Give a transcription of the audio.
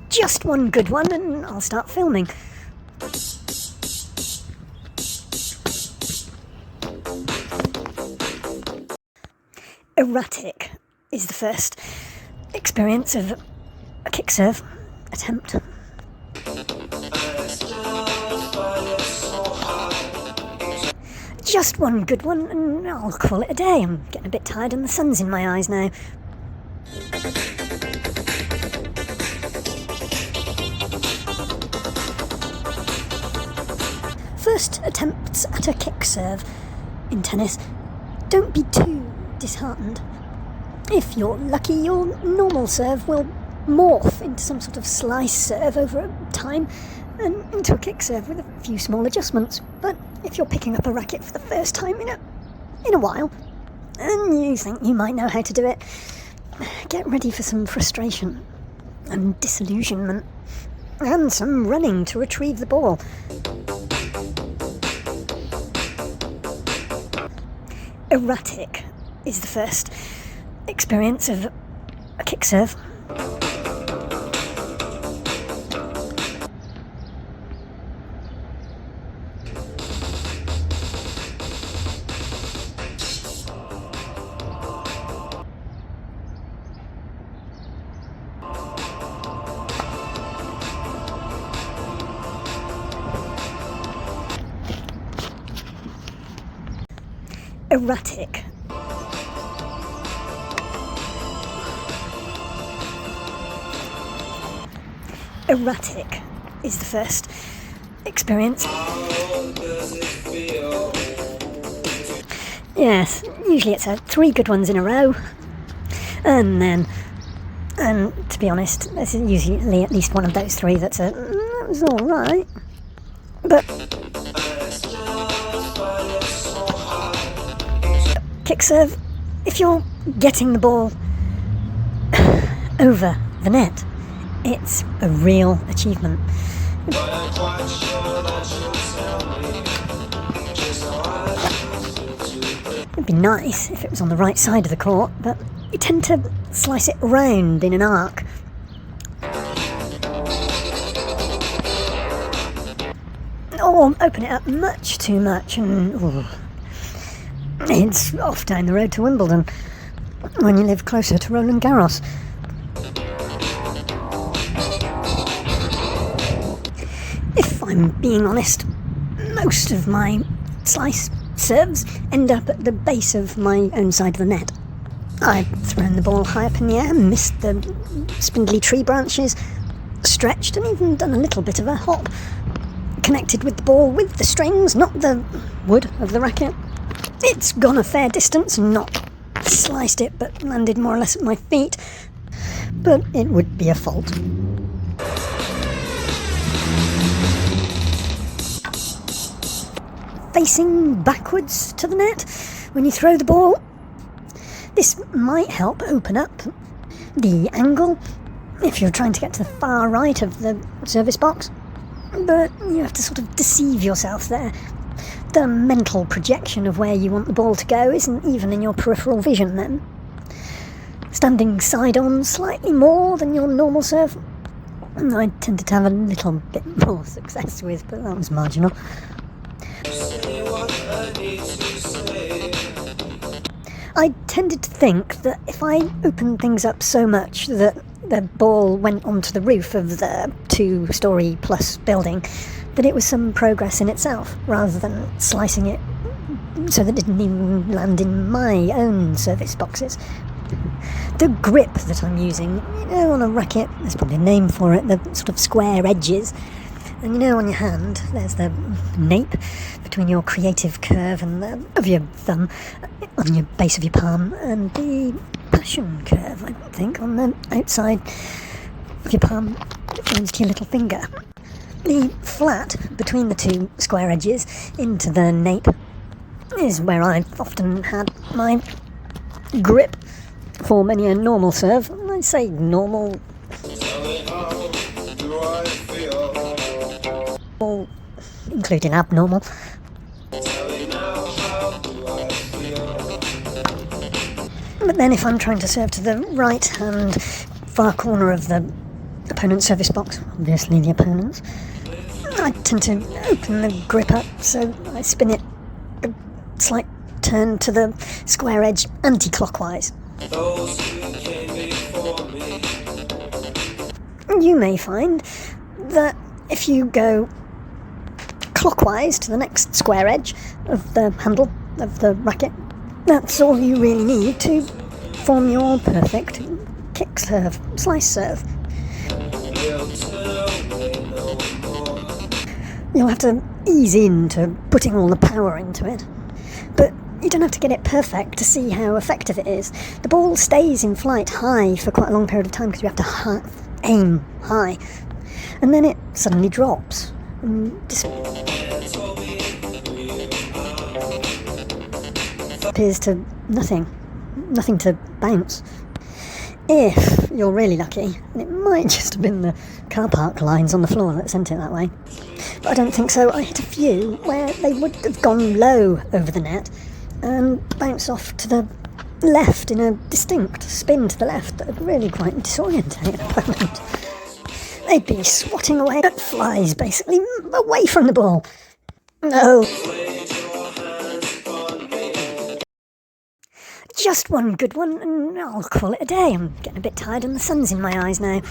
Just one good one and I'll start filming. Erratic is the first experience of a kick serve attempt. Just one good one and I'll call it a day. I'm getting a bit tired and the sun's in my eyes now. First attempts at a kick serve in tennis. Don't be too disheartened. If you're lucky, your normal serve will morph into some sort of slice serve over time and into a kick serve with a few small adjustments. But if you're picking up a racket for the first time in a while and you think you might know how to do it, get ready for some frustration and disillusionment and some running to retrieve the ball. Erratic is the first experience of a kick serve. Erratic. Erratic is the first experience. Yes, usually it's 3 good ones in a row, and to be honest, there's usually at least one of those 3 that was alright, but kick serve, if you're getting the ball over the net, it's a real achievement. It'd be nice if it was on the right side of the court, but you tend to slice it round in an arc. Or open it up much too much and it's off down the road to Wimbledon when you live closer to Roland Garros. If I'm being honest, most of my slice serves end up at the base of my own side of the net. I've thrown the ball high up in the air, missed the spindly tree branches, stretched and even done a little bit of a hop. Connected with the ball with the strings, not the wood of the racket. It's gone a fair distance and not sliced it, but landed more or less at my feet. But it would be a fault. Facing backwards to the net when you throw the ball. This might help open up the angle if you're trying to get to the far right of the service box. But you have to sort of deceive yourself there. The mental projection of where you want the ball to go isn't even in your peripheral vision then. Standing side on slightly more than your normal serve, I tended to have a little bit more success with, but that was marginal. I tended to think that if I opened things up so much that the ball went onto the roof of the 2-storey plus building, that it was some progress in itself, rather than slicing it so that it didn't even land in my own service boxes. The grip that I'm using, on a racket, there's probably a name for it, the sort of square edges. And on your hand, there's the nape between your creative curve and of your thumb, on your base of your palm, and the passion curve, I think, on the outside of your palm that joins to your little finger. The flat between the 2 square edges into the nape is where I've often had my grip for many a normal serve. I say normal, including abnormal. But then if I'm trying to serve to the right hand far corner of the opponent's service box, obviously the opponent's. I tend to open the grip up, so I spin it a slight turn to the square edge anti-clockwise. You may find that if you go clockwise to the next square edge of the handle of the racket, that's all you really need to form your perfect kick serve, slice serve. You'll have to ease into putting all the power into it, but you don't have to get it perfect to see how effective it is. The ball stays in flight high for quite a long period of time because you have to aim high, and then it suddenly drops and disappears to nothing to bounce. If you're really lucky, and it might just have been the car park lines on the floor that sent it that way. But I don't think so. I hit a few where they would have gone low over the net and bounced off to the left in a distinct spin to the left that would really quite disorientate an opponent. They'd be swatting away at flies, basically, away from the ball. No. Just one good one, and I'll call it a day. I'm getting a bit tired and the sun's in my eyes now.